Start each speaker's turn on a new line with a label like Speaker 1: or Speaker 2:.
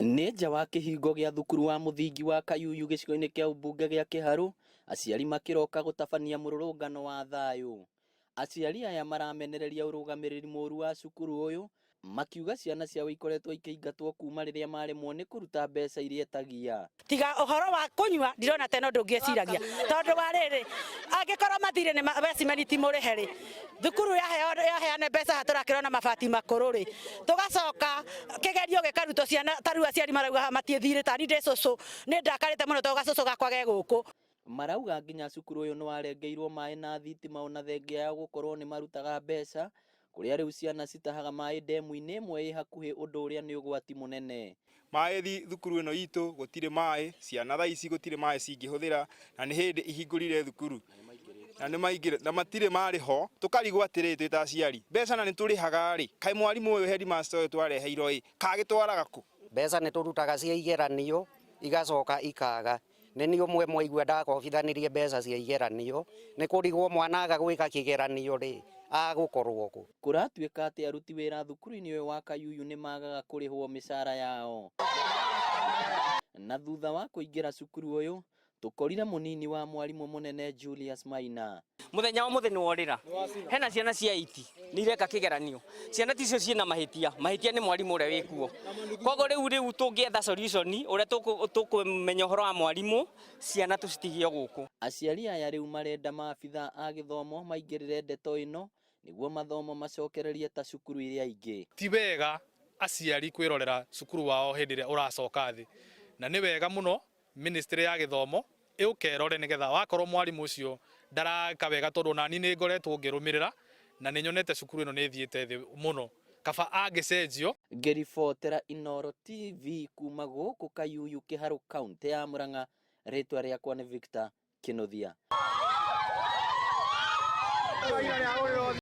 Speaker 1: Nĩ nja wa kĩhingo gĩa thukuru wa mũthingi wa Kayuyu gĩcigo-inĩ kĩa ũmbunge gĩa Kĩharũ, aciari makĩroka gũtabania mũrũrũngano wa thayũ. Aciari aya maramenereria ũrũgamĩrĩri mũũru wa cukuru ũyũ, makiuga ciana ciao ikoretwo ikĩingatwo kuma rĩrĩa maremwo nĩ kũruta mbeca iria etagia.
Speaker 2: Tiga ũhoro wa kũnyua ndirona teno ndũngĩciragia tondũ wa rĩrĩ angĩkorwo mathirĩ nĩ investment mũrĩhe rĩ thukuru yaheane mbeca hatũrakĩrona mabati makũrũ rĩ tũgacoka kĩgerio gĩkarutwo ciana tarua aciari marauga matiethire tani ndĩ cũcũ nĩ ndakarĩte mũno tondũ gacũcũ gakwa ge gũkũ.
Speaker 1: Marauga nginya cukuru ũyũ nĩ warengeirwo maĩ na thitima ona thengia ya gũkorwo nĩ marutaga mbeca, kũrĩa rĩu ciana citahaga maĩ ndemu-inĩ ĩmwe ĩ hakuhĩ, ũndũ ũrĩa nĩ ũgwati mũnene.
Speaker 3: Maĩ thukuru ĩno itũ gũtirĩ maĩ, ciana thaa ici gũtirĩ maĩ cingĩhũthĩra, na nĩ hĩndĩ ihingũrire thukuru na nĩ maingĩre na matirĩ marĩho, tũkarigwo atĩrĩ twĩ ta aciari mbeca na nĩ tũrĩhaga rĩ, kaĩ mwarimũ ũyũ headmaster ũyũ twareheirwo ĩ kagĩtwaraga kũ?
Speaker 4: Mbeca nĩ tũrutaga cia igeranio igacoka ikaga. Nĩ niĩ ũmwe mwaigua ndakobithanirie mbeca cia igeranio, nĩ kũrigwo mwana aga gwĩka kĩgeranio rĩ agũkorwo kũ?
Speaker 1: Kũratuĩka atĩ aruti wĩra thukuru-inĩ ũyũ wa Kayuyu nĩ magaga kũrĩhwo mĩcara yao. Na thutha wa kũingĩra cukuru ũyũ tũkorire mũnini wa mwarimũ mũnene Julius Maina.
Speaker 5: Mũthenya wa mũthenya worĩra hena ciana cia 8 nĩ ireka kĩgeranio, ciana ticio ciĩna mahĩtia nĩ mwarimũ ũrĩa wĩkuo. Koguo rĩu tũngĩetha solution ũrĩa tũkũmenya ũhoro wa mwarimũ ciana tũcitigio gũkũ.
Speaker 1: Aciari aya rĩu marenda maabitha a gĩthomo maingĩrĩre ndeto ĩno nĩguo mathomo macokererie ta cukuru iria ingĩ.
Speaker 6: Ti wega aciari kwĩrorera cukuru wao hĩndĩ ĩrĩa ũracoka thĩ, na nĩ wega mũno Ministry ya gĩthomo ĩũkerore nĩgetha wakorwo mwarimũ ũcio ndaraka wega, tondũ nani nĩ ngoretwo ngĩrũmĩrĩra na nĩ nyonete cukuru ĩno nĩ thiĩte thĩ mũno, kaba angĩcenjio.
Speaker 1: Ngĩribotera Inooro TV kuma gũkũ Kayuyu Kĩharũ kaunti ya Murang'a, rĩtwa rĩakwa nĩ Victor Kĩnuthia.